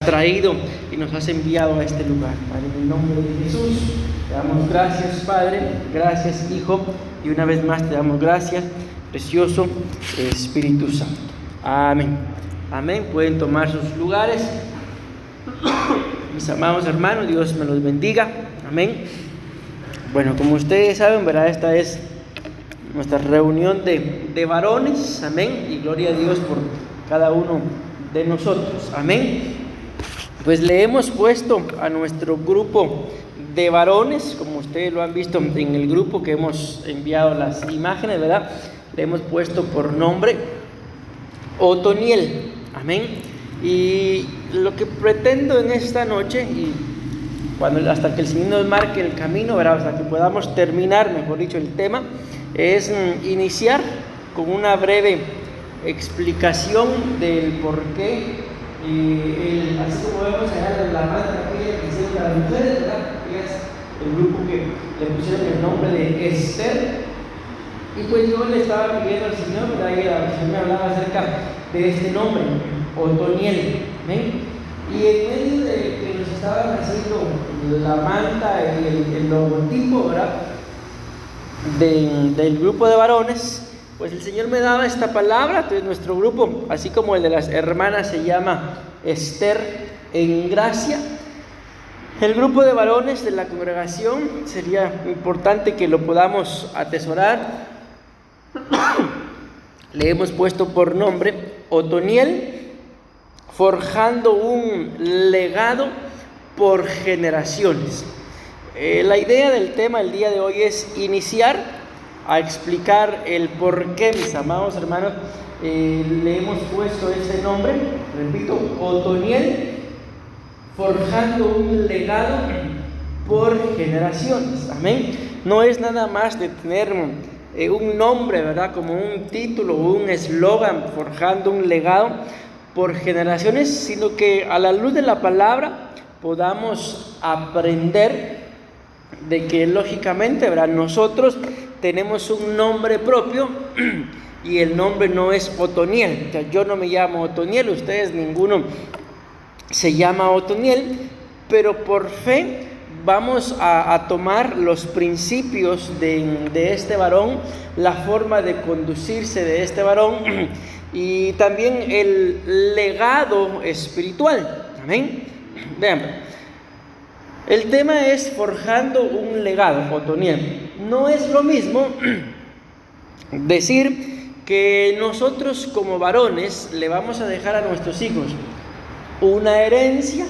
traído y nos has enviado a este lugar. Padre, en el nombre de Jesús, te damos gracias, Padre, gracias, Hijo, y una vez más te damos gracias, precioso Espíritu Santo. Amén. Amén. Pueden tomar sus lugares. Mis amados hermanos, Dios me los bendiga. Amén. Bueno, como ustedes saben, ¿verdad? Esta es nuestra reunión de varones. Amén. Y gloria a Dios por cada uno de nosotros. Amén. Pues le hemos puesto a nuestro grupo de varones, como ustedes lo han visto en el grupo que hemos enviado las imágenes, ¿verdad? Le hemos puesto por nombre Otoniel. Amén. Y lo que pretendo en esta noche, y hasta que el Señor nos marque el camino, ¿verdad? Hasta que podamos terminar, mejor dicho, el tema, es iniciar con una breve explicación del por qué. Así como vemos allá en la madre aquella que hicieron las mujeres, ¿verdad? Que es el grupo que le pusieron el nombre de Esther. Y pues yo le estaba pidiendo al Señor, ¿verdad? Y el Señor me hablaba acerca de este nombre, Otoniel. ¿Ven? Y en medio de que nos estaban haciendo la manta y el logotipo, ¿verdad? Del grupo de varones, pues el Señor me daba esta palabra. Entonces nuestro grupo, así como el de las hermanas, se llama Esther en Gracia. El grupo de varones de la congregación sería importante que lo podamos atesorar. Le hemos puesto por nombre Otoniel, forjando un legado por generaciones. La idea del tema el día de hoy es iniciar a explicar el por qué, mis amados hermanos, le hemos puesto este nombre, repito, Otoniel, forjando un legado por generaciones. Amén. No es nada más de tener un nombre, ¿verdad? Como un título o un eslogan, forjando un legado por generaciones, sino que a la luz de la palabra podamos aprender de que lógicamente, ¿verdad? Nosotros tenemos un nombre propio y el nombre no es Otoniel. O sea, yo no me llamo Otoniel, ustedes ninguno se llama Otoniel, pero por fe vamos a tomar los principios de este varón, la forma de conducirse de este varón y también el legado espiritual. Amén. Vean. El tema es forjando un legado, Otoniel. No es lo mismo decir que nosotros como varones le vamos a dejar a nuestros hijos una herencia,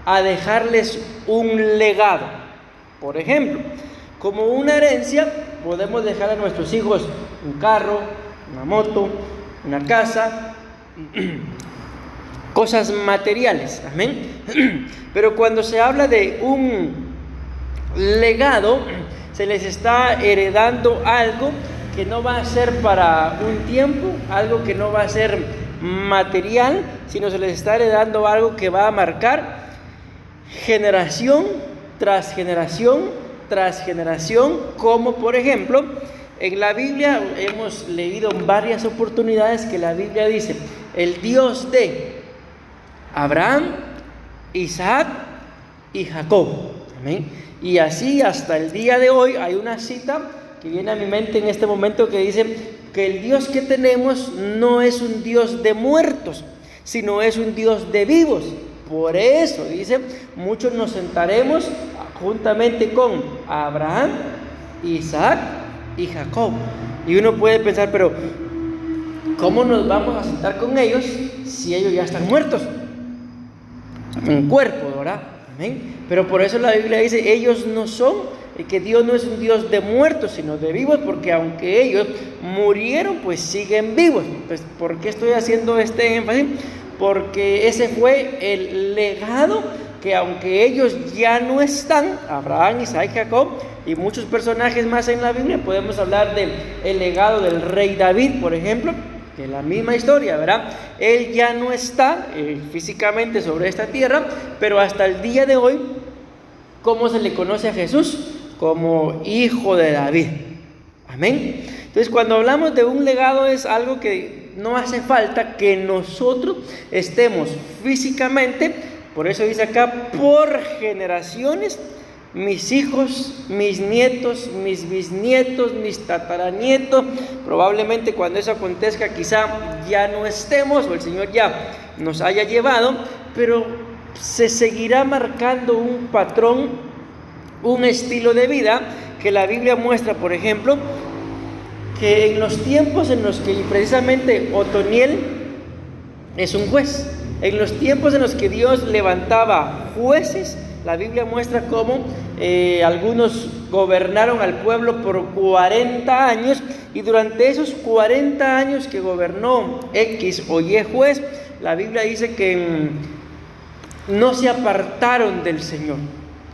a dejarles un legado. Por ejemplo, como una herencia podemos dejar a nuestros hijos un carro, una moto, una casa, cosas materiales. Amén. Pero cuando se habla de un legado, se les está heredando algo que no va a ser para un tiempo, algo que no va a ser material, sino se les está heredando algo que va a marcar generación tras generación tras generación, como por ejemplo en la Biblia hemos leído en varias oportunidades que la Biblia dice: el Dios de Abraham, Isaac y Jacob. Amén. Y así hasta el día de hoy hay una cita que viene a mi mente en este momento que dice que el Dios que tenemos no es un Dios de muertos, sino es un Dios de vivos. Por eso dice: muchos nos sentaremos juntamente con Abraham, Isaac y Jacob. Y uno puede pensar, pero ¿cómo nos vamos a sentar con ellos si ellos ya están muertos? Un cuerpo, ¿verdad? Amén. Pero por eso la Biblia dice: ellos no son, que Dios no es un Dios de muertos, sino de vivos, porque aunque ellos murieron, pues siguen vivos. Pues, ¿por qué estoy haciendo este énfasis? Porque ese fue el legado que, aunque ellos ya no están, Abraham, Isaac y Jacob y muchos personajes más en la Biblia, podemos hablar del legado del rey David, por ejemplo, que es la misma historia, ¿verdad? Él ya no está físicamente sobre esta tierra, pero hasta el día de hoy, ¿cómo se le conoce a Jesús? Como hijo de David. Amén. Entonces, cuando hablamos de un legado, es algo que no hace falta que nosotros estemos físicamente, por eso dice acá, por generaciones, mis hijos, mis nietos, mis bisnietos, mis tataranietos. Probablemente cuando eso acontezca quizá ya no estemos o el Señor ya nos haya llevado, pero se seguirá marcando un patrón, un estilo de vida que la Biblia muestra. Por ejemplo, que en los tiempos en los que precisamente Otoniel es un juez, en los tiempos en los que Dios levantaba jueces, la Biblia muestra cómo algunos gobernaron al pueblo por 40 años, y durante esos 40 años que gobernó X o Y juez, la Biblia dice que no se apartaron del Señor.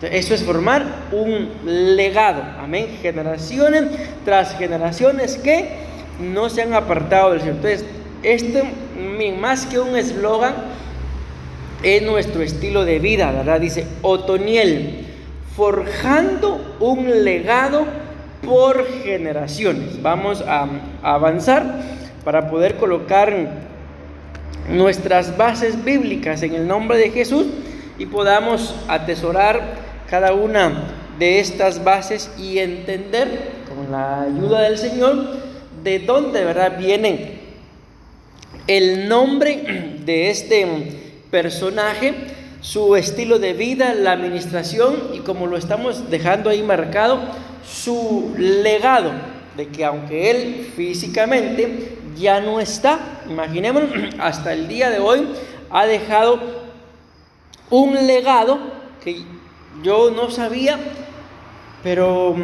Eso es formar un legado, amén, generaciones tras generaciones que no se han apartado del Señor. Entonces, esto más que un eslogan, es nuestro estilo de vida, ¿verdad? Dice Otoniel, forjando un legado por generaciones. Vamos a avanzar para poder colocar nuestras bases bíblicas en el nombre de Jesús y podamos atesorar cada una de estas bases y entender con la ayuda del Señor de dónde, ¿verdad?, viene el nombre de este personaje, su estilo de vida, la administración, y como lo estamos dejando ahí marcado, su legado, de que aunque él físicamente ya no está, imaginémonos, hasta el día de hoy ha dejado un legado que yo no sabía, pero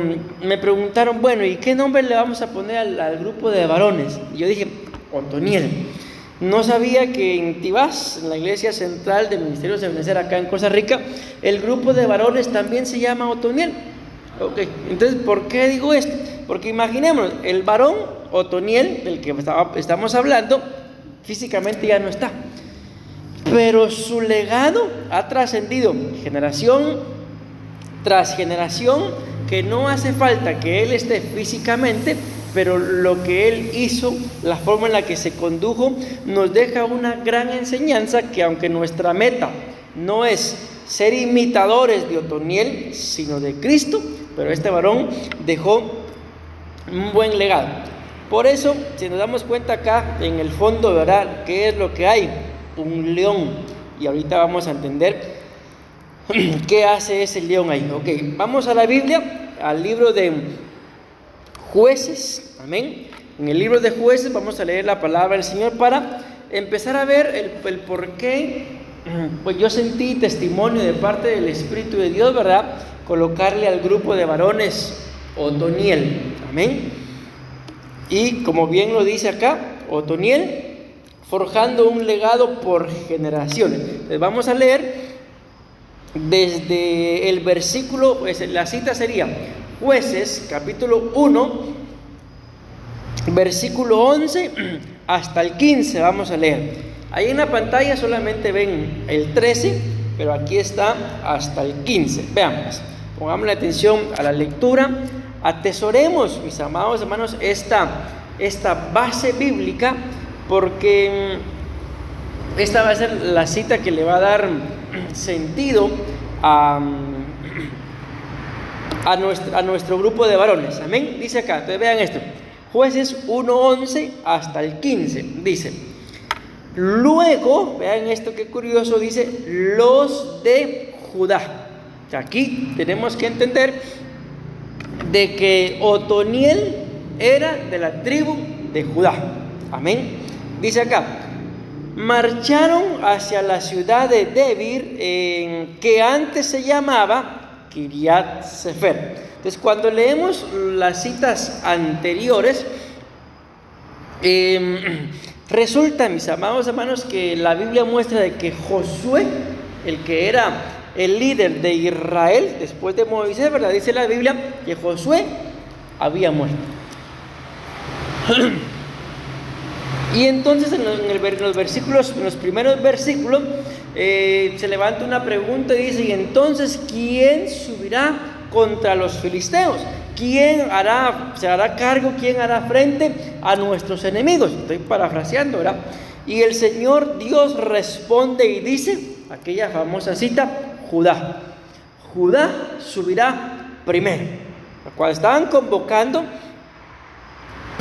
me preguntaron, bueno, ¿y qué nombre le vamos a poner al grupo de varones? Y yo dije, Otoniel. No sabía que en Tibás, en la iglesia central del Ministerio de Benecer acá en Costa Rica, el grupo de varones también se llama Otoniel. Okay. Entonces, ¿por qué digo esto? Porque imaginemos, el varón Otoniel, del que estamos hablando, físicamente ya no está, pero su legado ha trascendido generación tras generación, que no hace falta que él esté físicamente, pero lo que él hizo, la forma en la que se condujo, nos deja una gran enseñanza, que aunque nuestra meta no es ser imitadores de Otoniel, sino de Cristo, pero este varón dejó un buen legado. Por eso, si nos damos cuenta acá, en el fondo, ¿verdad?, ¿qué es lo que hay? Un león. Y ahorita vamos a entender qué hace ese león ahí. Ok, vamos a la Biblia, al libro de Jueces, amén. En el libro de Jueces vamos a leer la palabra del Señor para empezar a ver el por qué, pues yo sentí testimonio de parte del Espíritu de Dios, ¿verdad?, colocarle al grupo de varones Otoniel, amén. Y como bien lo dice acá, Otoniel, forjando un legado por generaciones. Entonces vamos a leer desde el versículo, pues la cita sería Jueces, capítulo 1, versículo 11 hasta el 15, vamos a leer. Ahí en la pantalla solamente ven el 13, pero aquí está hasta el 15. Veamos, pongamos la atención a la lectura, atesoremos, mis amados hermanos, esta base bíblica, porque esta va a ser la cita que le va a dar sentido a nuestro grupo de varones, amén. Dice acá, entonces vean esto, Jueces 1:11 hasta el 15, dice: luego, vean esto qué curioso, dice, los de Judá. Aquí tenemos que entender de que Otoniel era de la tribu de Judá, amén. Dice acá, marcharon hacia la ciudad de Debir, que antes se llamaba Kiriat Sefer. Entonces, cuando leemos las citas anteriores, resulta, mis amados hermanos, que la Biblia muestra de que Josué, el que era el líder de Israel después de Moisés, ¿verdad?, dice la Biblia que Josué había muerto. Y entonces en los primeros versículos se levanta una pregunta y dice: ¿y entonces quién subirá contra los filisteos? ¿quién se hará cargo, quién hará frente a nuestros enemigos? Estoy parafraseando, ¿verdad? Y el Señor Dios responde y dice, aquella famosa cita, Judá. Judá subirá primero. Lo cual estaban convocando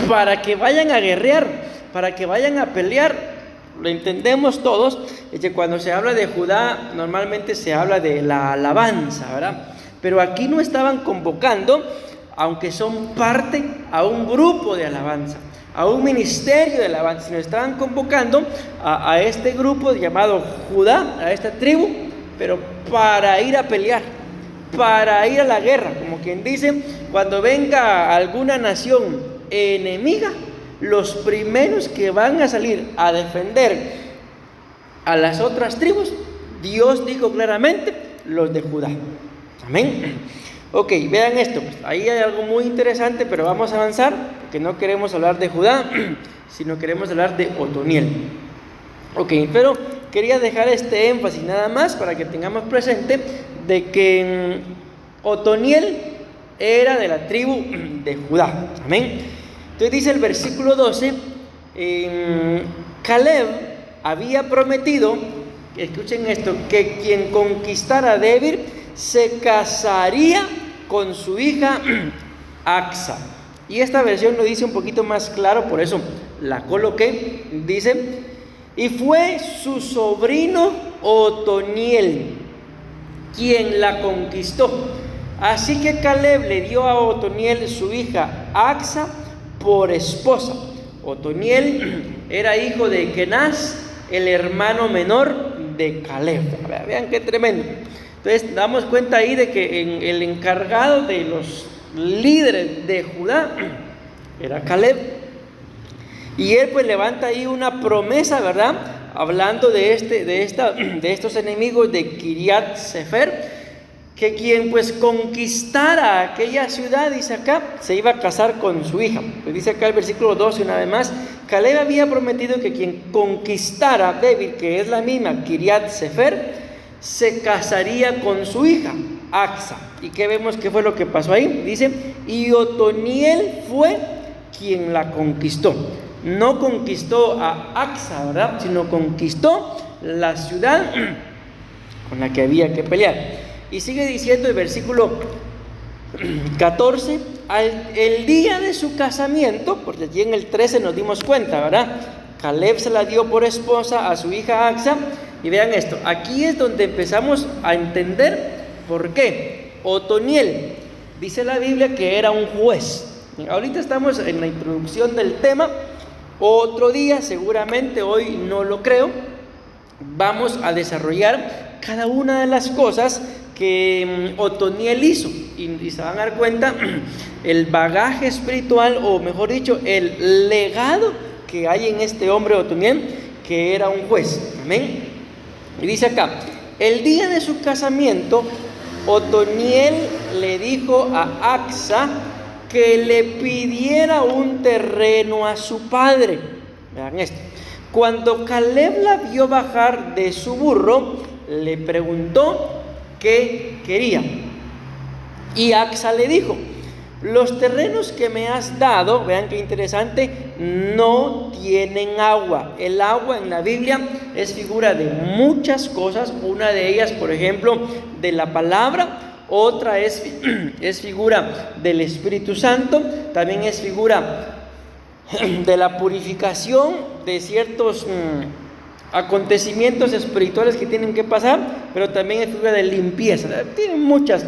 para que vayan a guerrear, para que vayan a pelear. Lo entendemos todos, es que cuando se habla de Judá, normalmente se habla de la alabanza, ¿verdad? Pero aquí no estaban convocando, aunque son parte, a un grupo de alabanza, a un ministerio de alabanza, sino estaban convocando a este grupo llamado Judá, a esta tribu, pero para ir a pelear, para ir a la guerra, como quien dice, cuando venga alguna nación enemiga, los primeros que van a salir a defender a las otras tribus, Dios dijo claramente, los de Judá. Amén. Ok, vean esto, ahí hay algo muy interesante, pero vamos a avanzar, porque no queremos hablar de Judá, sino queremos hablar de Otoniel. Ok, pero quería dejar este énfasis nada más para que tengamos presente de que Otoniel era de la tribu de Judá. Amén. Entonces dice el versículo 12, Caleb había prometido, escuchen esto, que quien conquistara a Debir se casaría con su hija Axa. Y esta versión lo dice un poquito más claro, por eso la coloqué. Dice, y fue su sobrino Otoniel quien la conquistó. Así que Caleb le dio a Otoniel su hija Axa por esposa. Otoniel era hijo de Kenaz, el hermano menor de Caleb. Vean qué tremendo. Entonces damos cuenta ahí de que el encargado de los líderes de Judá era Caleb. Y él pues levanta ahí una promesa, ¿verdad? Hablando de estos enemigos de Kiriat Sefer, que quien pues conquistara aquella ciudad, dice acá, se iba a casar con su hija. Pues dice acá el versículo 12 una vez más, Caleb había prometido que quien conquistara a Debir, que es la misma Kiriat Sefer, se casaría con su hija Axa. ¿Y qué vemos? ¿Qué fue lo que pasó ahí? Dice, y Otoniel fue quien la conquistó. No conquistó a Axa, ¿verdad? Sino conquistó la ciudad con la que había que pelear. Y sigue diciendo el versículo 14, el día de su casamiento, porque aquí en el 13 nos dimos cuenta, ¿verdad? Caleb se la dio por esposa a su hija Axa. Y vean esto, aquí es donde empezamos a entender por qué. Otoniel, dice la Biblia que era un juez. Ahorita estamos en la introducción del tema. Otro día, seguramente hoy no lo creo, vamos a desarrollar cada una de las cosas que Otoniel hizo. Y se van a dar cuenta el bagaje espiritual, o mejor dicho, el legado que hay en este hombre Otoniel, que era un juez. Amén. Y dice acá, el día de su casamiento, Otoniel le dijo a Axa que le pidiera un terreno a su padre. Vean esto. Cuando Caleb la vio bajar de su burro, le preguntó qué quería. Y Axa le dijo, los terrenos que me has dado, vean qué interesante, no tienen agua. El agua en la Biblia es figura de muchas cosas. Una de ellas, por ejemplo, de la palabra. Otra es figura del Espíritu Santo. También es figura de la purificación de ciertos acontecimientos espirituales que tienen que pasar. Pero también es figura de limpieza. Tiene muchas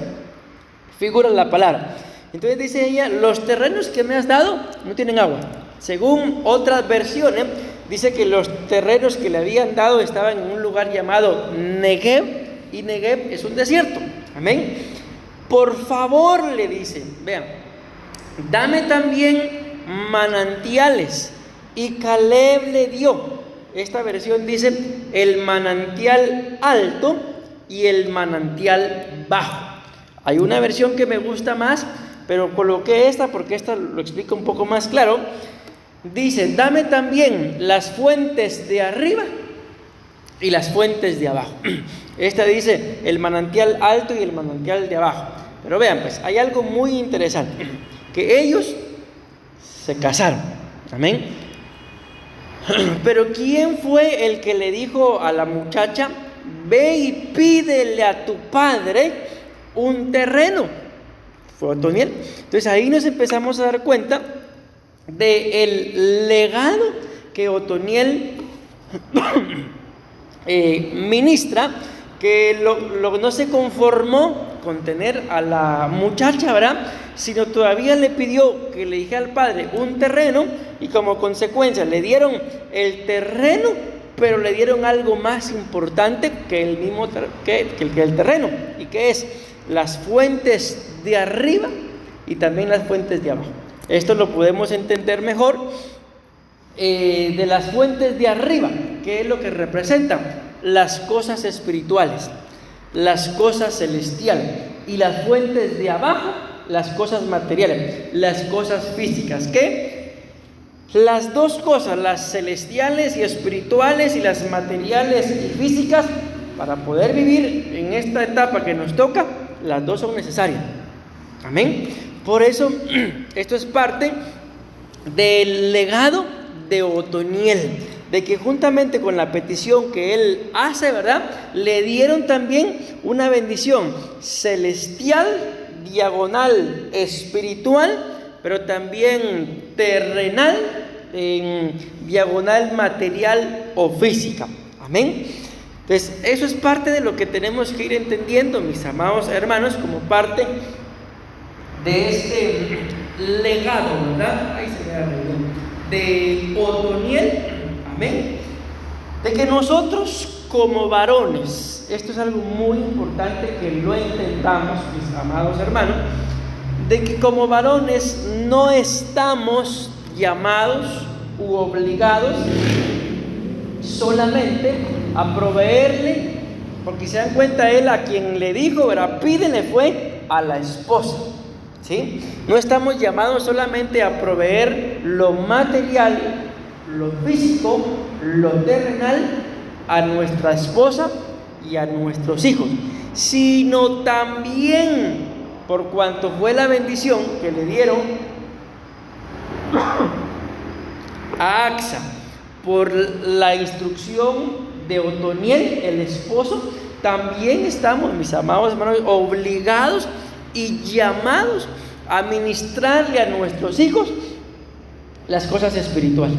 figuras la palabra. Entonces dice ella, los terrenos que me has dado no tienen agua. Según otras versiones, dice que los terrenos que le habían dado estaban en un lugar llamado Negev, y Negev es un desierto. Amén. Por favor, le dice, vean, dame también manantiales. Y Caleb le dio, esta versión dice, el manantial alto y el manantial bajo. Hay una versión que me gusta más, pero coloqué esta porque esta lo explica un poco más claro. Dice, dame también las fuentes de arriba y las fuentes de abajo. Esta dice el manantial alto y el manantial de abajo. Pero vean, pues hay algo muy interesante, que ellos se casaron, amén. Pero ¿quién fue el que le dijo a la muchacha, ve y pídele a tu padre un terreno? Fue Otoniel. Entonces ahí nos empezamos a dar cuenta del legado que Otoniel ministra, que no se conformó con tener a la muchacha, ¿verdad?, sino todavía le pidió que le dijera al padre un terreno, y como consecuencia le dieron el terreno, pero le dieron algo más importante que el mismo que el terreno, y que es las fuentes de arriba y también las fuentes de abajo. Esto lo podemos entender mejor de las fuentes de arriba, que es lo que representa las cosas espirituales, las cosas celestiales, y las fuentes de abajo, las cosas materiales, las cosas físicas, que las dos cosas, las celestiales y espirituales y las materiales y físicas, para poder vivir en esta etapa que nos toca, las dos son necesarias. Amén. Por eso esto es parte del legado de Otoniel, de que juntamente con la petición que él hace, ¿verdad?, le dieron también una bendición celestial, diagonal, espiritual, pero también terrenal, en diagonal material o física. Amén. Entonces, eso es parte de lo que tenemos que ir entendiendo, mis amados hermanos, como parte de este legado, ¿verdad? Ahí se ve de Otoniel. Amén. De que nosotros como varones, esto es algo muy importante que lo entendamos, mis amados hermanos, de que como varones no estamos llamados u obligados solamente a proveerle, porque se dan cuenta, él a quien le dijo, ¿verdad?, pídele, fue a la esposa, ¿sí? No estamos llamados solamente a proveer lo material, lo físico, lo terrenal a nuestra esposa y a nuestros hijos, sino también, por cuanto fue la bendición que le dieron a Axa, por la instrucción de Otoniel, el esposo, también estamos, mis amados hermanos, obligados y llamados a ministrarle a nuestros hijos las cosas espirituales.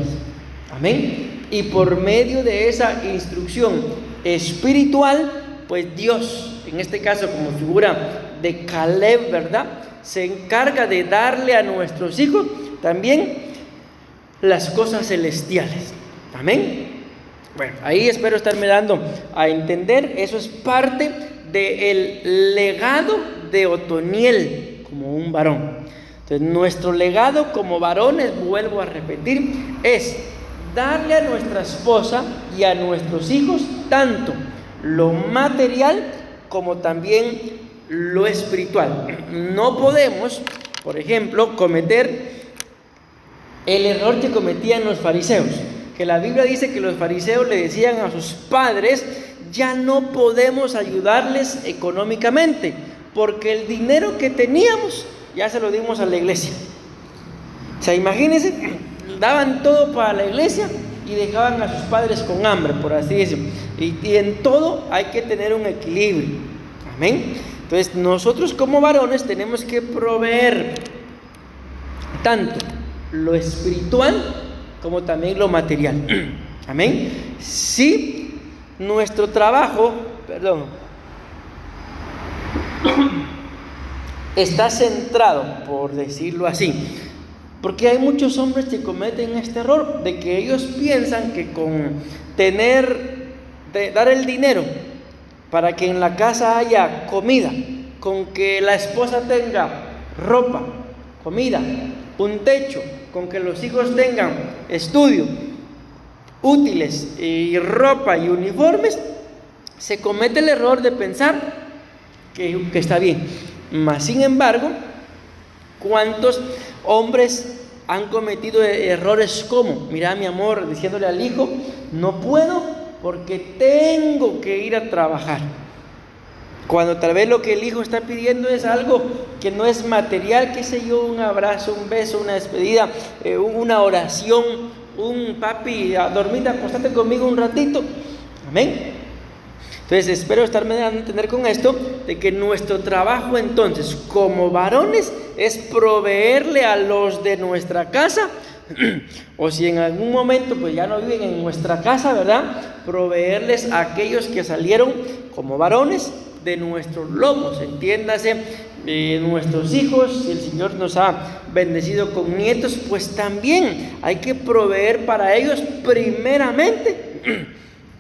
Amén. Y por medio de esa instrucción espiritual, pues Dios, en este caso como figura de Caleb, ¿verdad?, se encarga de darle a nuestros hijos también las cosas celestiales. Amén. Bueno, ahí espero estarme dando a entender. Eso es parte del legado de Otoniel como un varón. Entonces, nuestro legado como varones, vuelvo a repetir, es darle a nuestra esposa y a nuestros hijos tanto lo material como también lo espiritual. No podemos, por ejemplo, cometer el error que cometían los fariseos, que la Biblia dice que los fariseos le decían a sus padres: ya no podemos ayudarles económicamente, porque el dinero que teníamos ya se lo dimos a la iglesia. O sea, imagínense, daban todo para la iglesia y dejaban a sus padres con hambre, por así decirlo. Y en todo hay que tener un equilibrio. Amén. Entonces, nosotros como varones tenemos que proveer tanto lo espiritual como también lo material. Amén. Si nuestro trabajo, está centrado, por decirlo así, porque hay muchos hombres que cometen este error, de que ellos piensan que con dar el dinero para que en la casa haya comida, con que la esposa tenga ropa, comida, un techo, con que los hijos tengan estudio, útiles y ropa y uniformes, se comete el error de pensar que está bien. Mas sin embargo, ¿cuántos hombres han cometido errores como: mira, mi amor, diciéndole al hijo, no puedo porque tengo que ir a trabajar? Cuando tal vez lo que el hijo está pidiendo es algo que no es material, qué sé yo, un abrazo, un beso, una despedida, una oración, un papi, dormite, acostate conmigo un ratito. Amén. Entonces espero estarme dando a entender con esto de que nuestro trabajo entonces como varones es proveerle a los de nuestra casa, o si en algún momento pues ya no viven en nuestra casa, ¿verdad? Proveerles a aquellos que salieron como varones de nuestros lomos, entiéndase, nuestros hijos. Si el Señor nos ha bendecido con nietos, pues también hay que proveer para ellos primeramente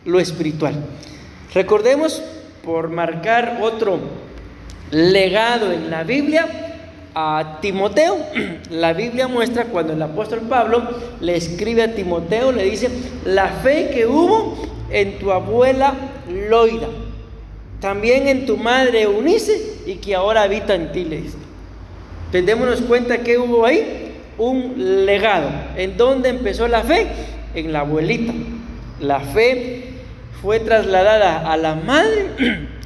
lo espiritual. Recordemos, por marcar otro legado en la Biblia, a Timoteo. La Biblia muestra cuando el apóstol Pablo le escribe a Timoteo, le dice: la fe que hubo en tu abuela Loida, también en tu madre Eunice, y que ahora habita en ti, le dice. Démonos cuenta que hubo ahí un legado. ¿En dónde empezó la fe? En la abuelita. La fe fue trasladada a la madre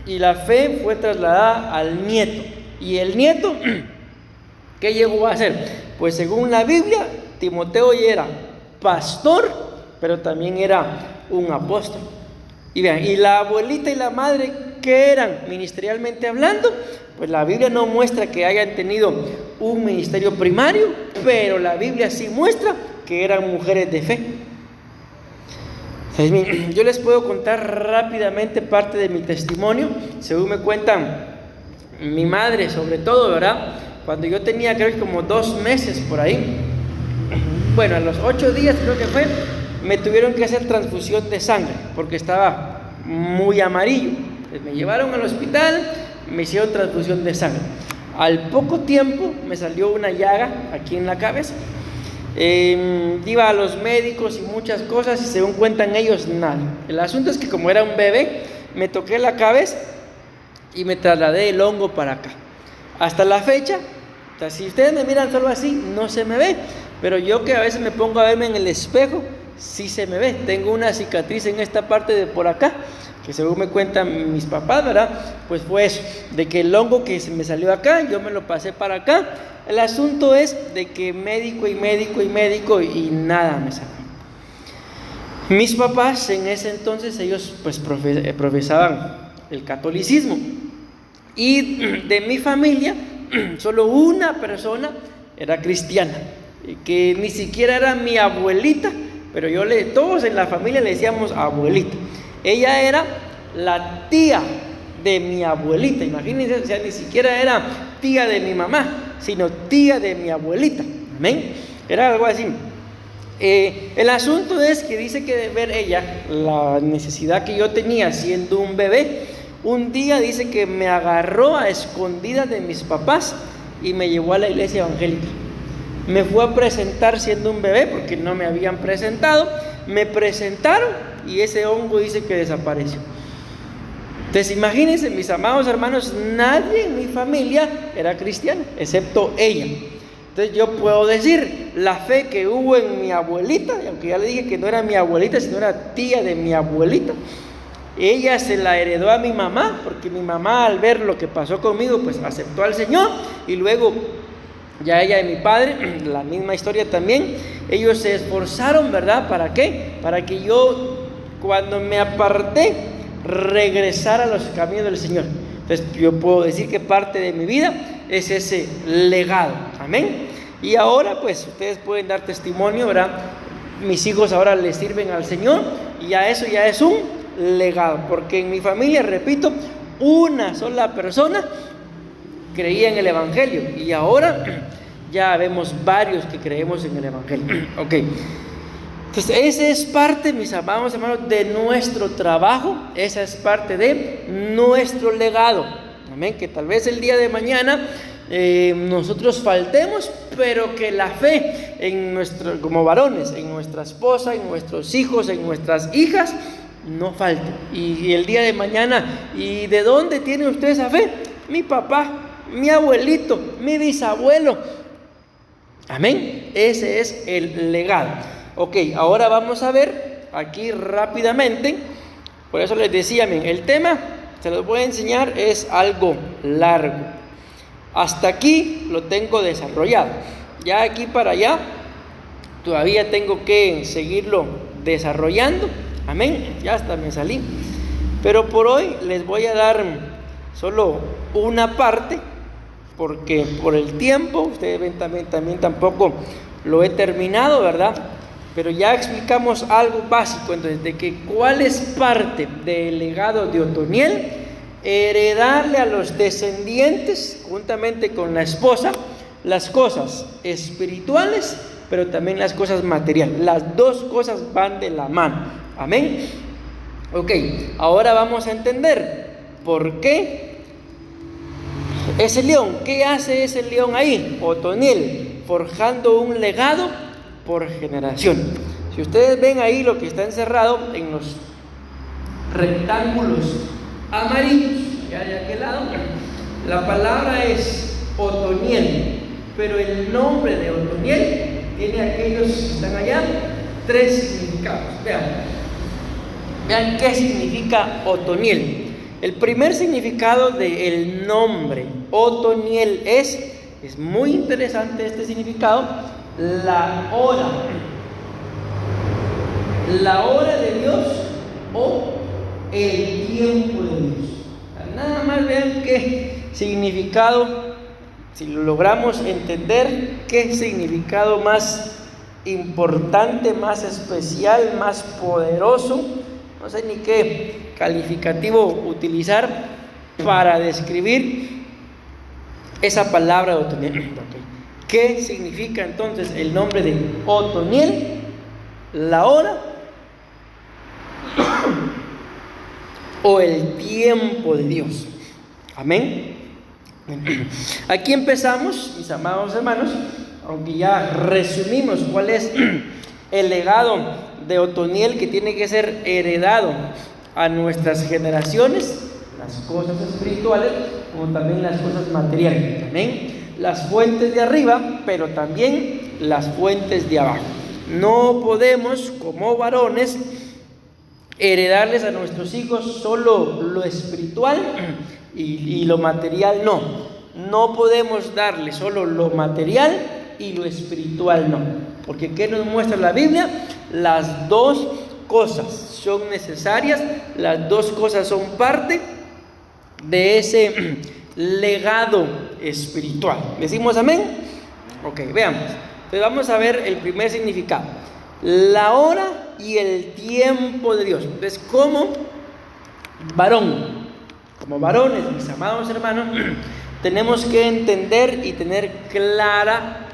y la fe fue trasladada al nieto. Y el nieto, ¿qué llegó a hacer? Pues según la Biblia, Timoteo ya era pastor, pero también era un apóstol. Y vean, y la abuelita y la madre, ¿qué eran ministerialmente hablando? Pues la Biblia no muestra que hayan tenido un ministerio primario, pero la Biblia sí muestra que eran mujeres de fe. Yo les puedo contar rápidamente parte de mi testimonio. Según me cuentan mi madre, sobre todo, ¿verdad? Cuando yo tenía, creo que como 2 meses por ahí, bueno, a los 8 días creo que fue, me tuvieron que hacer transfusión de sangre porque estaba muy amarillo. Entonces me llevaron al hospital, me hicieron transfusión de sangre. Al poco tiempo me salió una llaga aquí en la cabeza. Iba a los médicos y muchas cosas, y según cuentan ellos, nada. El asunto es que como era un bebé, me toqué la cabeza y me trasladé el hongo para acá. Hasta la fecha, o sea, si ustedes me miran solo así, no se me ve, pero yo que a veces me pongo a verme en el espejo, sí se me ve. Tengo una cicatriz en esta parte de por acá, que según me cuentan mis papás, ¿verdad? Pues fue eso, de que el hongo que se me salió acá, yo me lo pasé para acá. El asunto es de que médico y nada me sacó. Mis papás en ese entonces, ellos pues profesaban el catolicismo, y de mi familia solo una persona era cristiana, que ni siquiera era mi abuelita, pero todos en la familia le decíamos abuelita. Ella era la tía de mi abuelita, imagínense, o sea, ni siquiera era tía de mi mamá, sino tía de mi abuelita. Amén. Era algo así. El asunto es que dice que de ver ella la necesidad que yo tenía siendo un bebé, un día dice que me agarró a escondidas de mis papás y me llevó a la iglesia evangélica. Me fue a presentar siendo un bebé porque no me habían presentado. Me presentaron y ese hongo dice que desapareció. Entonces imagínense, mis amados hermanos, nadie en mi familia era cristiano, excepto ella. Entonces yo puedo decir, la fe que hubo en mi abuelita, y aunque ya le dije que no era mi abuelita, sino era tía de mi abuelita, ella se la heredó a mi mamá, porque mi mamá, al ver lo que pasó conmigo, pues aceptó al Señor. Y luego ya ella y mi padre, la misma historia también, ellos se esforzaron, ¿verdad? ¿Para qué? Para que yo, cuando me aparté, regresara a los caminos del Señor. Entonces yo puedo decir que parte de mi vida es ese legado. Amén. Y ahora pues ustedes pueden dar testimonio, ¿verdad? Mis hijos ahora le sirven al Señor, y ya eso ya es un legado, porque en mi familia, repito, una sola persona creía en el Evangelio, y ahora ya vemos varios que creemos en el Evangelio. Ok, entonces esa es parte, mis amados hermanos, de nuestro trabajo. Esa es parte de nuestro legado. Amén, que tal vez el día de mañana nosotros faltemos, pero que la fe como varones, en nuestra esposa, en nuestros hijos, en nuestras hijas, no falte. Y el día de mañana, ¿y de dónde tiene usted esa fe? Mi papá, mi abuelito, mi bisabuelo. Amén. Ese es el legado. Ok, ahora vamos a ver aquí rápidamente. Por eso les decía, el tema se los voy a enseñar, es algo largo. Hasta aquí lo tengo desarrollado. Ya aquí para allá todavía tengo que seguirlo desarrollando. Amén. Ya hasta me salí. Pero por hoy les voy a dar solo una parte, porque por el tiempo, ustedes ven también tampoco lo he terminado, ¿verdad? Pero ya explicamos algo básico, entonces, de que cuál es parte del legado de Otoniel: heredarle a los descendientes, juntamente con la esposa, las cosas espirituales, pero también las cosas materiales. Las dos cosas van de la mano. Amén. Ok, ahora vamos a entender por qué ese león. ¿Qué hace ese león ahí? Otoniel, forjando un legado por generación. Si ustedes ven ahí lo que está encerrado en los rectángulos amarillos, ya de aquel lado, la palabra es Otoniel, pero el nombre de Otoniel tiene aquellos que están allá 3 significados. Vean qué significa Otoniel. El primer significado del nombre Otoniel es muy interesante este significado: la hora de Dios o el tiempo de Dios. Nada más vean qué significado, si lo logramos entender, qué significado más importante, más especial, más poderoso. No sé ni qué calificativo utilizar para describir esa palabra de Otoniel. ¿Qué significa entonces el nombre de Otoniel? La hora o el tiempo de Dios. Amén. Aquí empezamos, mis amados hermanos, aunque ya resumimos cuál es el legado de Otoniel que tiene que ser heredado a nuestras generaciones: las cosas espirituales como también las cosas materiales. Amén. Las fuentes de arriba, pero también las fuentes de abajo. No podemos, como varones, heredarles a nuestros hijos solo lo espiritual y lo material no. No podemos darles solo lo material y lo espiritual no. Porque ¿qué nos muestra la Biblia? Las dos cosas son necesarias, las dos cosas son parte de ese legado espiritual. ¿Decimos amén? Ok, veamos. Entonces vamos a ver el primer significado: la hora y el tiempo de Dios. Entonces, como varones, mis amados hermanos, tenemos que entender y tener clara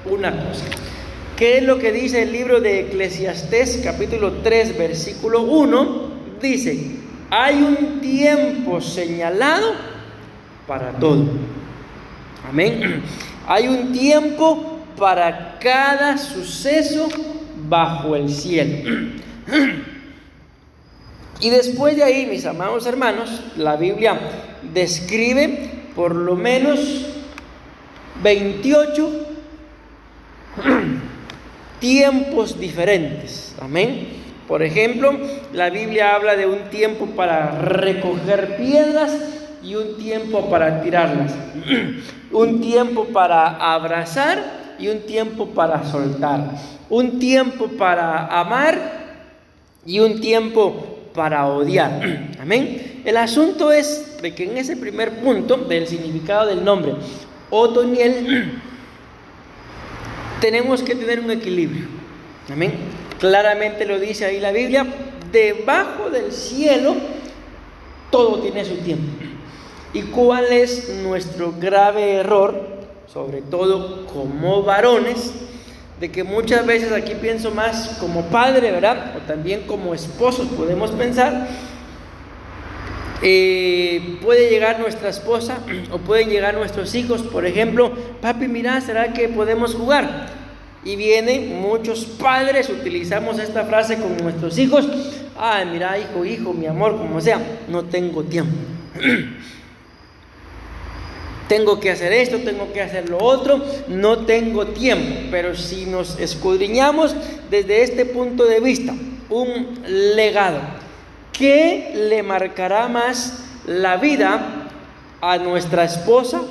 una cosa. ¿Qué es lo que dice el libro de Eclesiastés, capítulo 3, versículo 1? Dice: hay un tiempo señalado para todo. Amén. Hay un tiempo para cada suceso bajo el cielo. Y después de ahí, mis amados hermanos, la Biblia describe por lo menos 28 tiempos diferentes. Amén. Por ejemplo, la Biblia habla de un tiempo para recoger piedras y un tiempo para tirarlas. Un tiempo para abrazar y un tiempo para soltar. Un tiempo para amar y un tiempo para odiar. Amén. El asunto es de que en ese primer punto del significado del nombre Otoniel tenemos que tener un equilibrio. Amén. Claramente lo dice ahí la Biblia: debajo del cielo todo tiene su tiempo. ¿Y cuál es nuestro grave error, sobre todo como varones? De que muchas veces, aquí pienso más como padre, ¿verdad? O también como esposos podemos pensar. Puede llegar nuestra esposa o pueden llegar nuestros hijos, por ejemplo: papi, mira, ¿será que podemos jugar? Y vienen muchos padres, utilizamos esta frase con nuestros hijos: ay, mira, hijo, mi amor, como sea, no tengo tiempo. Tengo que hacer esto, tengo que hacer lo otro, no tengo tiempo. Pero si nos escudriñamos desde este punto de vista, un legado ¿qué le marcará más la vida a nuestra esposa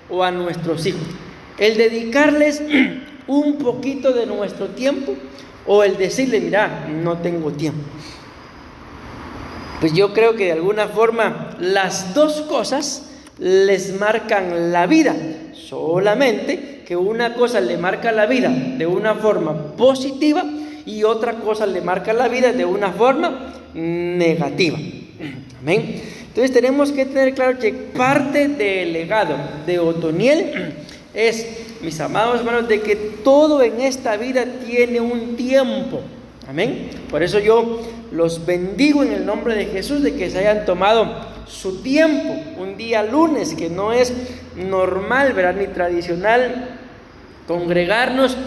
o a nuestros hijos? ¿El dedicarles un poquito de nuestro tiempo o el decirle, mira, no tengo tiempo? Pues yo creo que de alguna forma las dos cosas les marcan la vida, solamente que una cosa le marca la vida de una forma positiva y otra cosa le marca la vida de una forma negativa. Amén. Entonces tenemos que tener claro que parte del legado de Otoniel es, mis amados hermanos, de que todo en esta vida tiene un tiempo. Amén. Por eso yo los bendigo en el nombre de Jesús de que se hayan tomado su tiempo un día lunes, que no es normal, ¿verdad?, ni tradicional congregarnos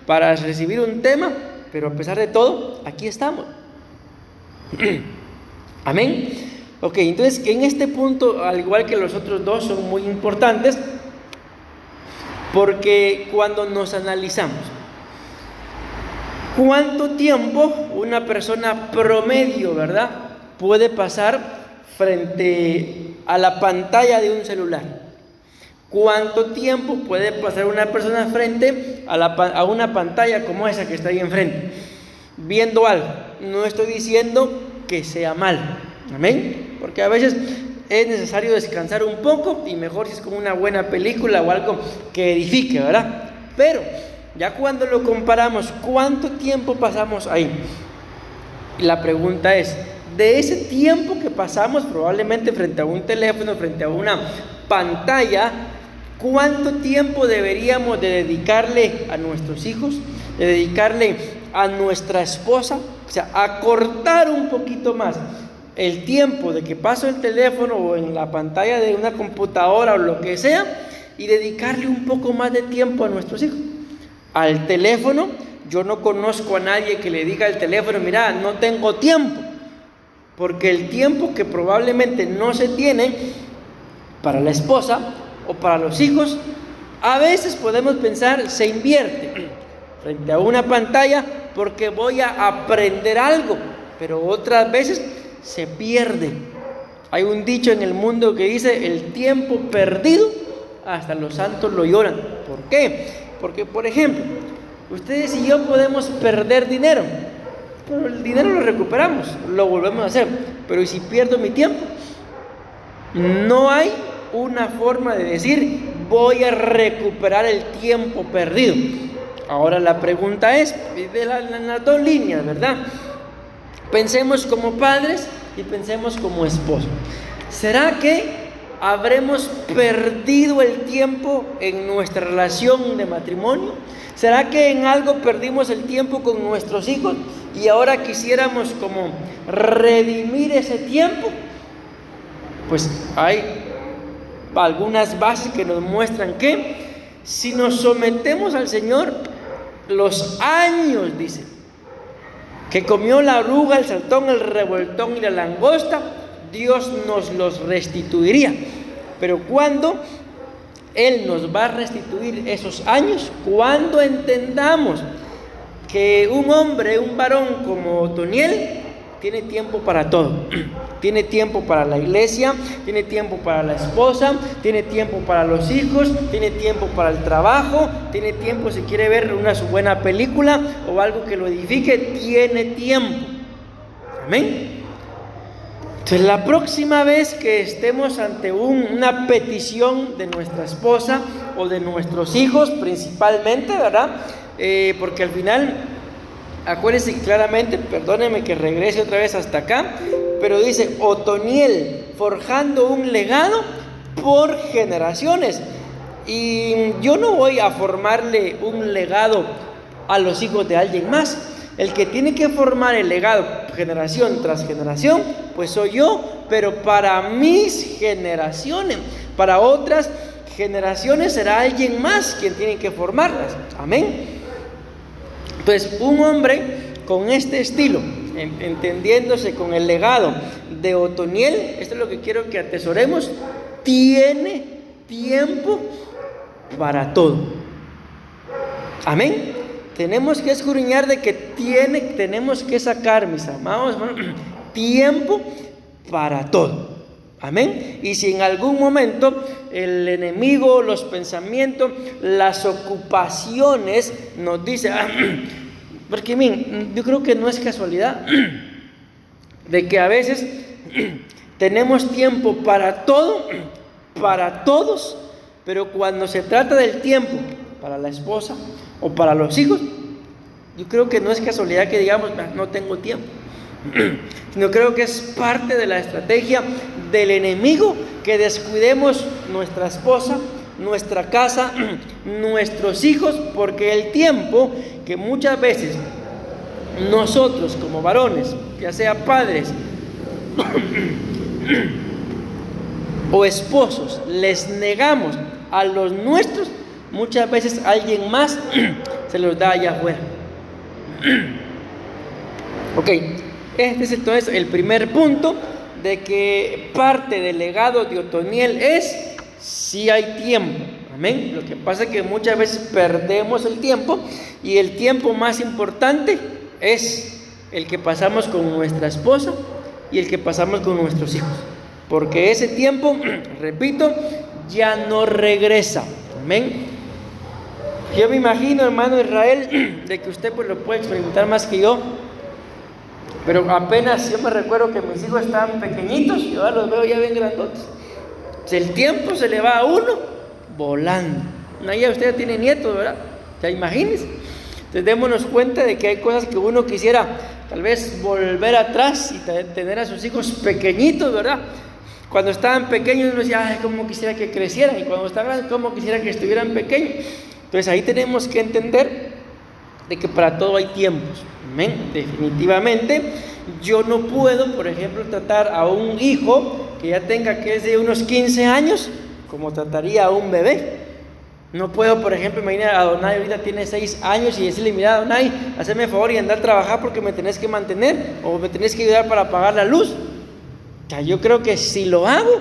para recibir un tema, pero a pesar de todo, aquí estamos. Amén. Ok, entonces en este punto, al igual que los otros dos, son muy importantes, porque cuando nos analizamos, ¿cuánto tiempo una persona promedio, verdad, puede pasar frente a la pantalla de un celular? ¿Cuánto tiempo puede pasar una persona frente a una pantalla como esa que está ahí enfrente, viendo algo? No estoy diciendo que sea mal, amén, porque a veces es necesario descansar un poco y mejor si es con una buena película o algo que edifique, ¿verdad? Pero ya cuando lo comparamos, ¿cuánto tiempo pasamos ahí? Y la pregunta es, de ese tiempo que pasamos probablemente frente a un teléfono, frente a una pantalla, ¿cuánto tiempo deberíamos de dedicarle a nuestros hijos, de dedicarle a nuestra esposa? O sea, acortar un poquito más el tiempo de que paso el teléfono o en la pantalla de una computadora o lo que sea, y dedicarle un poco más de tiempo a nuestros hijos. Al teléfono, yo no conozco a nadie que le diga al teléfono, mira, no tengo tiempo, porque el tiempo que probablemente no se tiene para la esposa o para los hijos, a veces podemos pensar, se invierte frente a una pantalla porque voy a aprender algo, pero otras veces se pierde. Hay un dicho en el mundo que dice, el tiempo perdido hasta los santos lo lloran. ¿Por qué? Porque, por ejemplo, ustedes y yo podemos perder dinero, pero el dinero lo recuperamos, lo volvemos a hacer. Pero ¿y si pierdo mi tiempo? No hay una forma de decir, voy a recuperar el tiempo perdido. Ahora la pregunta es, de las dos líneas, ¿verdad? Pensemos como padres y pensemos como esposos. ¿Será que habremos perdido el tiempo en nuestra relación de matrimonio? ¿Será que en algo perdimos el tiempo con nuestros hijos y ahora quisiéramos como redimir ese tiempo? Pues hay algunas bases que nos muestran que si nos sometemos al Señor, los años, dice, que comió la oruga, el saltón, el revoltón y la langosta, Dios nos los restituiría. Pero ¿cuándo Él nos va a restituir esos años? Cuando entendamos que un hombre, un varón como Otoniel, tiene tiempo para todo. Tiene tiempo para la iglesia, tiene tiempo para la esposa, tiene tiempo para los hijos, tiene tiempo para el trabajo, tiene tiempo si quiere ver una buena película o algo que lo edifique, tiene tiempo. Amén. Entonces la próxima vez que estemos ante una petición de nuestra esposa o de nuestros hijos principalmente, ¿verdad? Porque al final, acuérdense claramente, perdónenme que regrese otra vez hasta acá, pero dice Otoniel, forjando un legado por generaciones. Y yo no voy a formarle un legado a los hijos de alguien más. El que tiene que formar el legado generación tras generación, pues soy yo, pero para mis generaciones, para otras generaciones será alguien más quien tiene que formarlas. Amén. Entonces, un hombre con este estilo, entendiéndose con el legado de Otoniel, esto es lo que quiero que atesoremos, tiene tiempo para todo. Amén. Tenemos que escudriñar de que tenemos que sacar, mis amados hermanos, tiempo para todo. Amén. Y si en algún momento el enemigo, los pensamientos, las ocupaciones nos dice, porque miren, yo creo que no es casualidad de que a veces tenemos tiempo para todo, para todos, pero cuando se trata del tiempo para la esposa o para los hijos, yo creo que no es casualidad que digamos, no tengo tiempo. No, creo que es parte de la estrategia del enemigo que descuidemos nuestra esposa, nuestra casa, nuestros hijos, porque el tiempo que muchas veces nosotros como varones, ya sea padres o esposos, les negamos a los nuestros, muchas veces alguien más se los da allá afuera. Ok, este es entonces el primer punto de que parte del legado de Otoniel es si hay tiempo. Amén. Lo que pasa es que muchas veces perdemos el tiempo, y el tiempo más importante es el que pasamos con nuestra esposa y el que pasamos con nuestros hijos, porque ese tiempo, repito, ya no regresa. Amén. Yo me imagino, hermano Israel, de que usted pues lo puede experimentar más que yo, pero apenas yo me recuerdo que mis hijos estaban pequeñitos y ahora los veo ya bien grandotes. El tiempo se le va a uno volando. Ya usted ya tiene nietos, ¿verdad? Ya imagínense. Entonces démonos cuenta de que hay cosas que uno quisiera tal vez volver atrás y tener a sus hijos pequeñitos, ¿verdad? Cuando estaban pequeños uno decía, ay, cómo quisiera que crecieran, y cuando estaban grandes, cómo quisiera que estuvieran pequeños. Entonces ahí tenemos que entender de que para todo hay tiempos. Amén. Definitivamente yo no puedo, por ejemplo, tratar a un hijo que ya tenga, que es de unos 15 años, como trataría a un bebé. No puedo, por ejemplo, imaginar a Donay, ahorita tiene 6 años, y decirle, mira, Donay, hazme el favor y andar a trabajar porque me tenés que mantener, o me tenés que ayudar para pagar la luz. O sea, yo creo que si lo hago,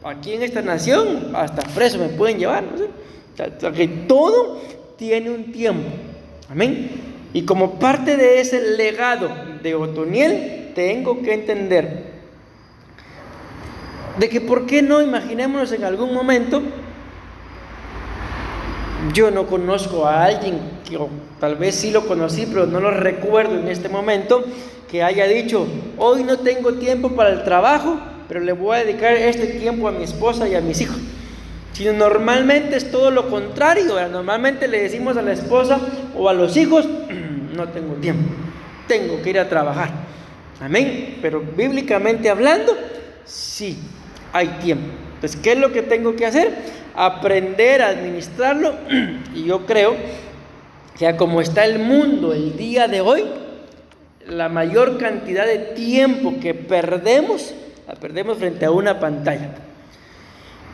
aquí en esta nación, hasta preso me pueden llevar, ¿no sé? O sea, que todo tiene un tiempo. Amén. Y como parte de ese legado de Otoniel, tengo que entender de que por qué no, imaginémonos en algún momento, yo no conozco a alguien, que tal vez sí lo conocí, pero no lo recuerdo en este momento, que haya dicho, hoy no tengo tiempo para el trabajo, pero le voy a dedicar este tiempo a mi esposa y a mis hijos. Sino normalmente es todo lo contrario, ¿verdad? Normalmente le decimos a la esposa o a los hijos, no tengo tiempo, tengo que ir a trabajar. Amén. Pero bíblicamente hablando, sí hay tiempo. Entonces, ¿qué es lo que tengo que hacer? Aprender a administrarlo. Y yo creo que como está el mundo el día de hoy, la mayor cantidad de tiempo que perdemos, la perdemos frente a una pantalla.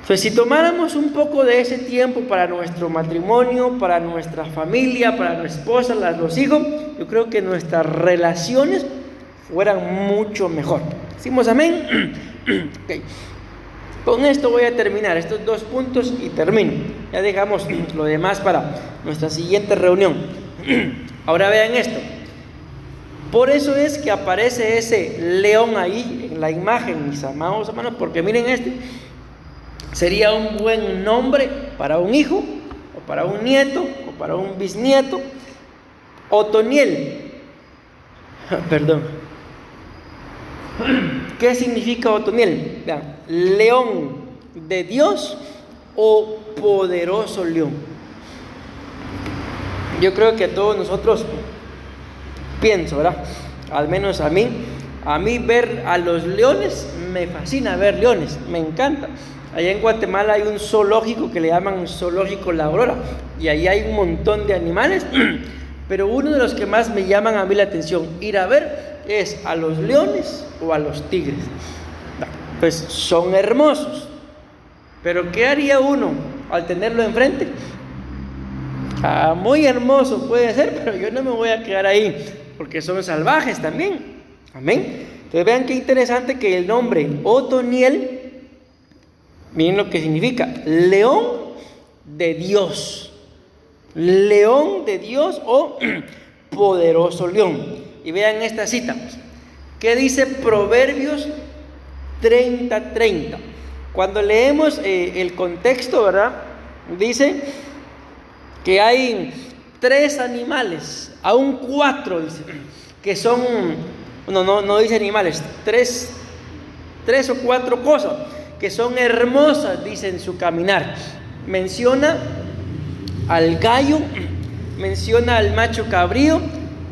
Pues si tomáramos un poco de ese tiempo para nuestro matrimonio, para nuestra familia, para nuestra esposa, los hijos, yo creo que nuestras relaciones fueran mucho mejor. ¿Decimos amén? Okay. Con esto voy a terminar, estos 2 puntos y termino. Ya dejamos lo demás para nuestra siguiente reunión. Ahora vean esto. Por eso es que aparece ese león ahí en la imagen, mis amados hermanos, porque miren sería un buen nombre para un hijo, o para un nieto, o para un bisnieto. Otoniel. Perdón. ¿Qué significa Otoniel? León de Dios o poderoso león. Yo creo que a todos nosotros, pienso, ¿verdad? Al menos a mí ver a los leones, me fascina ver leones, me encanta. Allá en Guatemala hay un zoológico que le llaman Zoológico La Aurora, y ahí hay un montón de animales, pero uno de los que más me llaman a mí la atención ir a ver es a los leones o a los tigres. Pues son hermosos, pero ¿qué haría uno al tenerlo enfrente? Muy hermoso puede ser, pero yo no me voy a quedar ahí, porque son salvajes también. Amén. Entonces vean qué interesante que el nombre Otoniel, miren lo que significa, león de Dios. León de Dios o poderoso león. Y vean esta cita. ¿Qué dice Proverbios 30:30? Cuando leemos el contexto, ¿verdad? Dice que hay 3 animales, aún 4, dice, que son, no dice animales, 3 o 4 cosas que son hermosas, dice, en su caminar. Menciona al gallo, menciona al macho cabrío,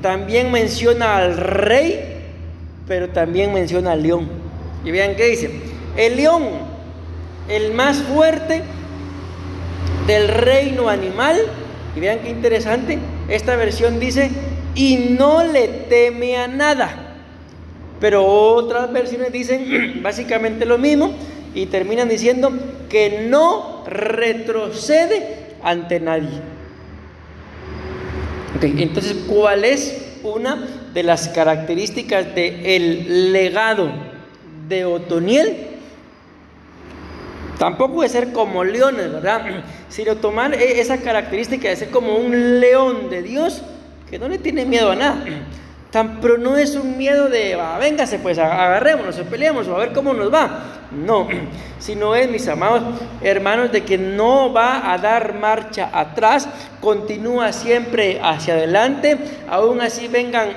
también menciona al rey, pero también menciona al león. Y vean qué dice: el león, el más fuerte del reino animal. Y vean qué interesante, esta versión dice: y no le teme a nada. Pero otras versiones dicen básicamente lo mismo y terminan diciendo que no retrocede ante nadie. Entonces, ¿cuál es una de las características del legado de Otoniel? Tampoco de ser como leones, ¿verdad? Sino tomar esa característica de ser como un león de Dios que no le tiene miedo a nada. Pero no es un miedo de, véngase pues, agarrémonos, peleemos, a ver cómo nos va. No, sino es, mis amados hermanos, de que no va a dar marcha atrás, continúa siempre hacia adelante. Aún así vengan,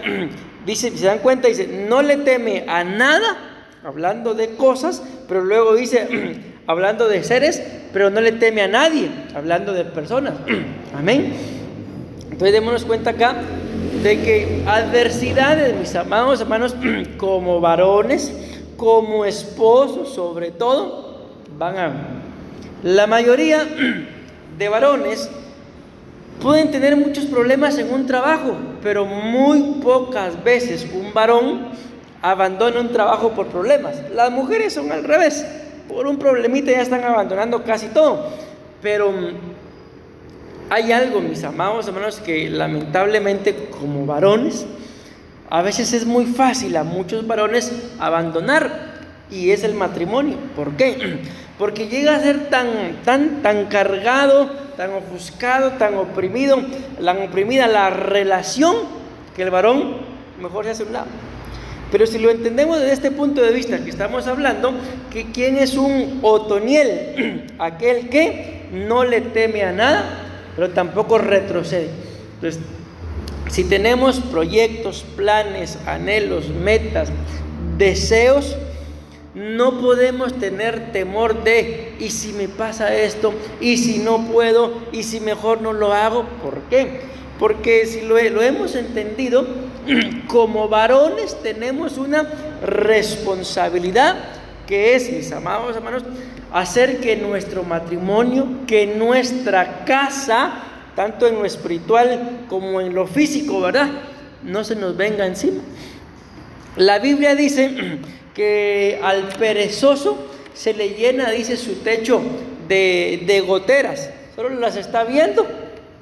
dice, si se dan cuenta, dice, no le teme a nada, hablando de cosas, pero luego dice, hablando de seres, pero no le teme a nadie, hablando de personas. Amén. Entonces démonos cuenta acá de que adversidades, mis amados hermanos, como varones, como esposos sobre todo, la mayoría de varones pueden tener muchos problemas en un trabajo, pero muy pocas veces un varón abandona un trabajo por problemas. Las mujeres son al revés, por un problemita ya están abandonando casi todo. Pero hay algo, mis amados hermanos, que lamentablemente como varones a veces es muy fácil a muchos varones abandonar, y es el matrimonio. ¿Por qué? Porque llega a ser tan cargado, tan ofuscado, tan oprimida la relación, que el varón mejor se hace a un lado. Pero si lo entendemos desde este punto de vista que estamos hablando, que quién es un Otoniel, aquel que no le teme a nada, pero tampoco retrocede. Entonces, si tenemos proyectos, planes, anhelos, metas, deseos, no podemos tener temor de, ¿y si me pasa esto? ¿Y si no puedo? ¿Y si mejor no lo hago? ¿Por qué? Porque si lo hemos entendido, como varones tenemos una responsabilidad, que es, mis amados hermanos, hacer que nuestro matrimonio, que nuestra casa, tanto en lo espiritual como en lo físico, ¿verdad?, no se nos venga encima. La Biblia dice que al perezoso se le llena, dice, su techo de goteras. Solo las está viendo,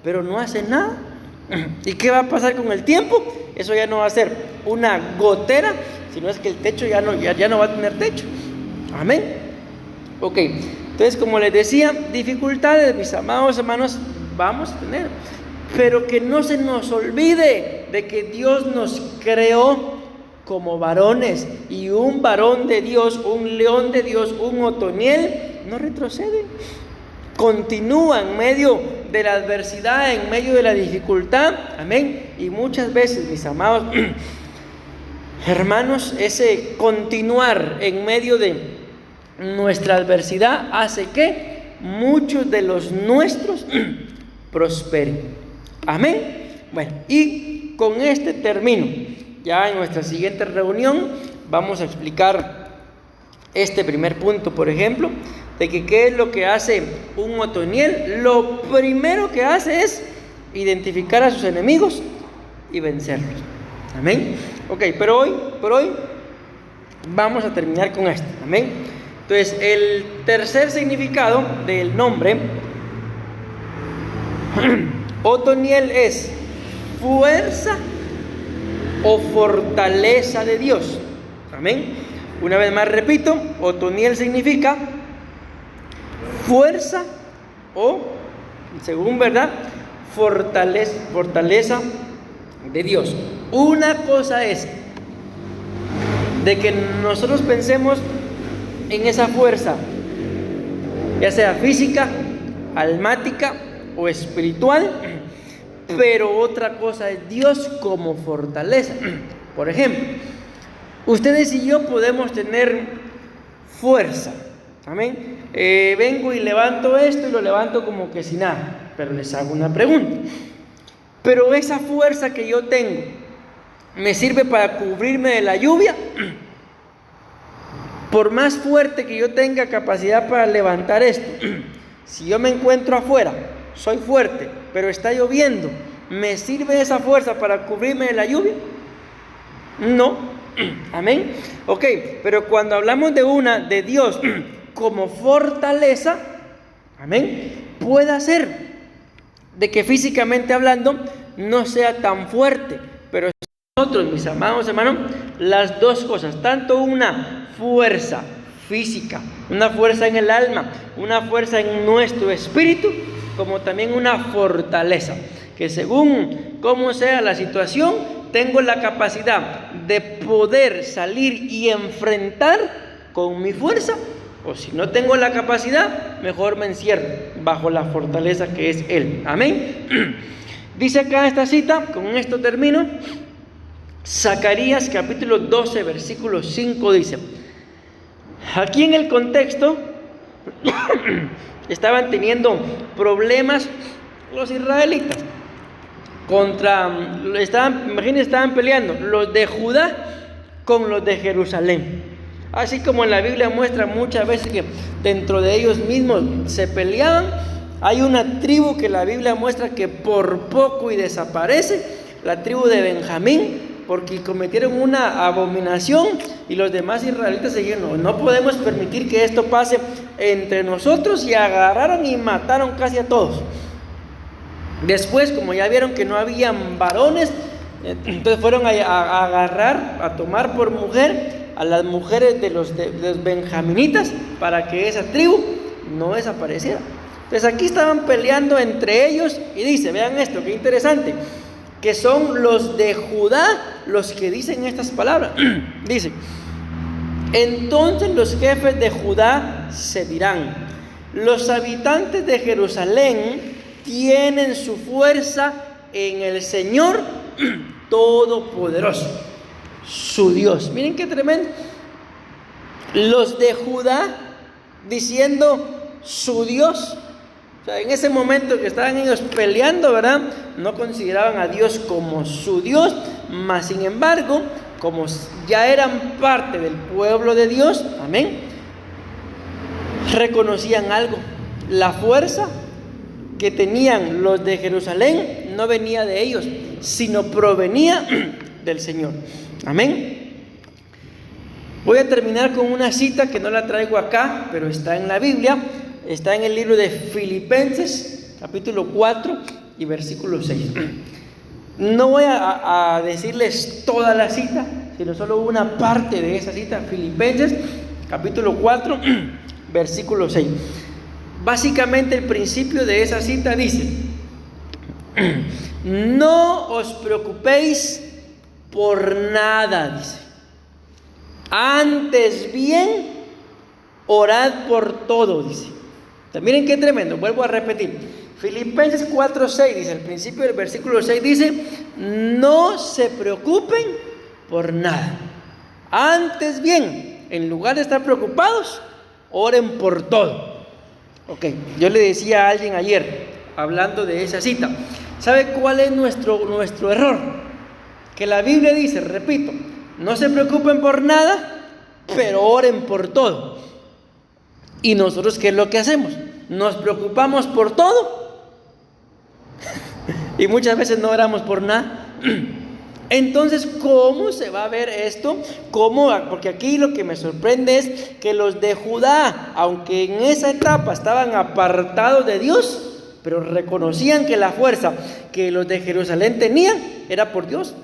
pero no hace nada. ¿Y qué va a pasar con el tiempo? Eso ya no va a ser una gotera, sino es que el techo ya no va a tener techo. Amén. Ok, entonces, como les decía, dificultades, mis amados hermanos, vamos a tener, pero que no se nos olvide de que Dios nos creó como varones, y un varón de Dios, un león de Dios, un Otoniel, no retrocede, continúa en medio de la adversidad, en medio de la dificultad. Amén. Y muchas veces, mis amados hermanos, ese continuar en medio de nuestra adversidad hace que muchos de los nuestros prosperen. Amén. Bueno, y con este termino. Ya en nuestra siguiente reunión vamos a explicar este primer punto, por ejemplo, de que qué es lo que hace un Otoniel. Lo primero que hace es identificar a sus enemigos y vencerlos. Amén. Ok, pero hoy vamos a terminar con esto. Amén. Entonces, el tercer significado del nombre Otoniel es fuerza o fortaleza de Dios. Amén. Una vez más repito, Otoniel significa fuerza o, según verdad, fortaleza de Dios. Una cosa es de que nosotros pensemos en esa fuerza, ya sea física, almática o espiritual, pero otra cosa es Dios como fortaleza. Por ejemplo, ustedes y yo podemos tener fuerza, amén. Vengo y levanto esto y lo levanto como que sin nada, pero les hago una pregunta. Pero esa fuerza que yo tengo, ¿me sirve para cubrirme de la lluvia? Por más fuerte que yo tenga capacidad para levantar esto, si yo me encuentro afuera, soy fuerte, pero está lloviendo, ¿me sirve esa fuerza para cubrirme de la lluvia? No. Amén. Ok, pero cuando hablamos de Dios como fortaleza, amén, puede ser de que físicamente hablando no sea tan fuerte, pero nosotros, mis amados hermanos, las dos cosas, tanto una fuerza física, una fuerza en el alma, una fuerza en nuestro espíritu, como también una fortaleza, que según cómo sea la situación, tengo la capacidad de poder salir y enfrentar con mi fuerza, o si no tengo la capacidad, mejor me encierro bajo la fortaleza que es Él. Amén. Dice acá esta cita, con esto termino. Zacarías capítulo 12, versículo 5 dice: aquí en el contexto estaban teniendo problemas los israelitas estaban peleando los de Judá con los de Jerusalén. Así como en la Biblia muestra muchas veces que dentro de ellos mismos se peleaban, hay una tribu que la Biblia muestra que por poco y desaparece, la tribu de Benjamín, porque cometieron una abominación y los demás israelitas se dijeron: no podemos permitir que esto pase entre nosotros, y agarraron y mataron casi a todos. Después, como ya vieron que no habían varones, entonces fueron a agarrar, a tomar por mujer a las mujeres de los benjaminitas para que esa tribu no desapareciera. Entonces aquí estaban peleando entre ellos, y dice, vean esto, qué interesante, que son los de Judá los que dicen estas palabras. Dice: entonces los jefes de Judá se dirán: los habitantes de Jerusalén tienen su fuerza en el Señor Todopoderoso, su Dios. Miren qué tremendo. Los de Judá diciendo su Dios. O sea, en ese momento que estaban ellos peleando, ¿verdad?, no consideraban a Dios como su Dios, mas sin embargo, como ya eran parte del pueblo de Dios, amén, reconocían algo: la fuerza que tenían los de Jerusalén no venía de ellos, sino provenía del Señor. Amén. Voy a terminar con una cita que no la traigo acá, pero está en la Biblia, está en el libro de Filipenses, capítulo 4 y versículo 6. No voy a decirles toda la cita, sino solo una parte de esa cita. Filipenses, capítulo 4, versículo 6. Básicamente el principio de esa cita dice: no os preocupéis por nada, dice, antes bien orad por todo, dice. Entonces, miren qué tremendo, vuelvo a repetir. Filipenses 4:6 dice, al principio del versículo 6 dice: no se preocupen por nada, antes bien, en lugar de estar preocupados, oren por todo. Ok, yo le decía a alguien ayer, hablando de esa cita, ¿sabe cuál es nuestro error? Que la Biblia dice, repito, no se preocupen por nada, pero oren por todo. ¿Y nosotros qué es lo que hacemos? Nos preocupamos por todo y muchas veces no oramos por nada. Entonces, ¿cómo se va a ver esto? ¿Cómo? Porque aquí lo que me sorprende es que los de Judá, aunque en esa etapa estaban apartados de Dios, pero reconocían que la fuerza que los de Jerusalén tenían era por Dios.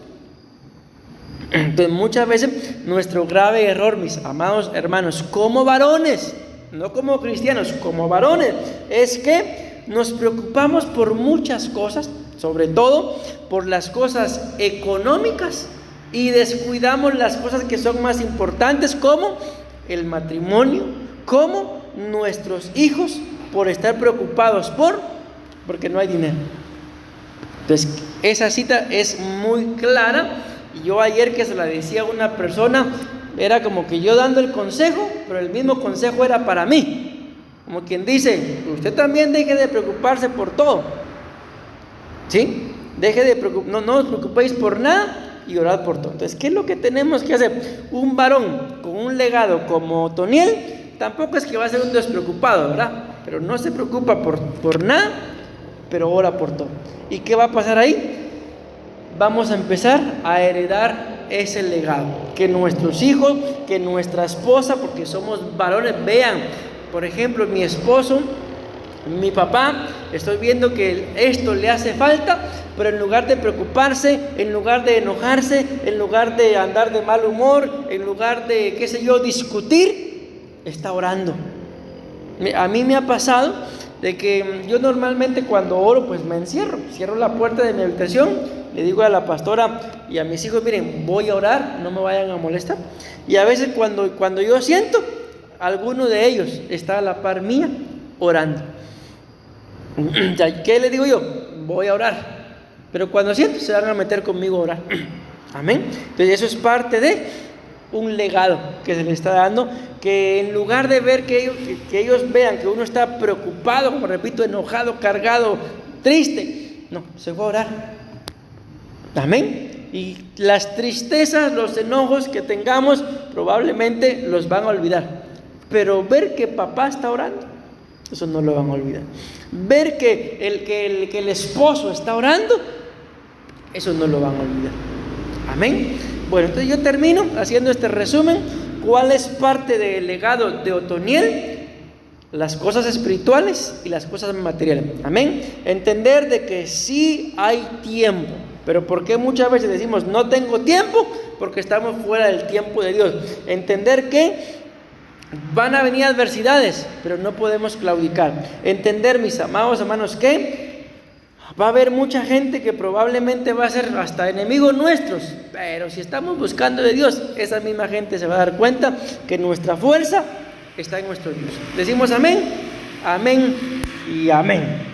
Entonces, muchas veces nuestro grave error, mis amados hermanos, como varones, no como cristianos, como varones, es que nos preocupamos por muchas cosas, sobre todo por las cosas económicas, y descuidamos las cosas que son más importantes, como el matrimonio, como nuestros hijos, por estar preocupados porque no hay dinero. Entonces, esa cita es muy clara. Y yo ayer que se la decía a una persona, era como que yo dando el consejo, pero el mismo consejo era para mí. Como quien dice, usted también deje de preocuparse por todo. ¿Sí? No os preocupéis por nada y orad por todo. Entonces, ¿qué es lo que tenemos que hacer? Un varón con un legado como Otoniel, tampoco es que va a ser un despreocupado, ¿verdad? Pero no se preocupa por nada, pero ora por todo. ¿Y qué va a pasar ahí? Vamos a empezar a heredar ese legado. Que nuestros hijos, que nuestra esposa, porque somos varones, vean, por ejemplo, mi esposo, mi papá, estoy viendo que esto le hace falta, pero en lugar de preocuparse, en lugar de enojarse, en lugar de andar de mal humor, en lugar de, discutir, está orando. A mí me ha pasado de que yo normalmente cuando oro, pues me cierro la puerta de mi habitación, le digo a la pastora y a mis hijos, miren, voy a orar, no me vayan a molestar. Y a veces cuando yo siento, alguno de ellos está a la par mía orando. ¿Qué le digo yo? Voy a orar. Pero cuando siento, se van a meter conmigo a orar. Amén. Entonces eso es parte de un legado que se le está dando, que en lugar de ver que ellos vean que uno está preocupado, como repito, enojado, cargado, triste, no, se va a orar. Amén. Y las tristezas, los enojos que tengamos, probablemente los van a olvidar. Pero ver que papá está orando, eso no lo van a olvidar. Ver que el esposo está orando, eso no lo van a olvidar. Amén. Bueno, entonces yo termino haciendo este resumen. ¿Cuál es parte del legado de Otoniel? Las cosas espirituales y las cosas materiales. Amén. Entender de que sí hay tiempo. Pero ¿por qué muchas veces decimos no tengo tiempo? Porque estamos fuera del tiempo de Dios. Entender que van a venir adversidades, pero no podemos claudicar. Entender, mis amados hermanos, que va a haber mucha gente que probablemente va a ser hasta enemigos nuestros, pero si estamos buscando de Dios, esa misma gente se va a dar cuenta que nuestra fuerza está en nuestro Dios. Decimos amén, amén y amén.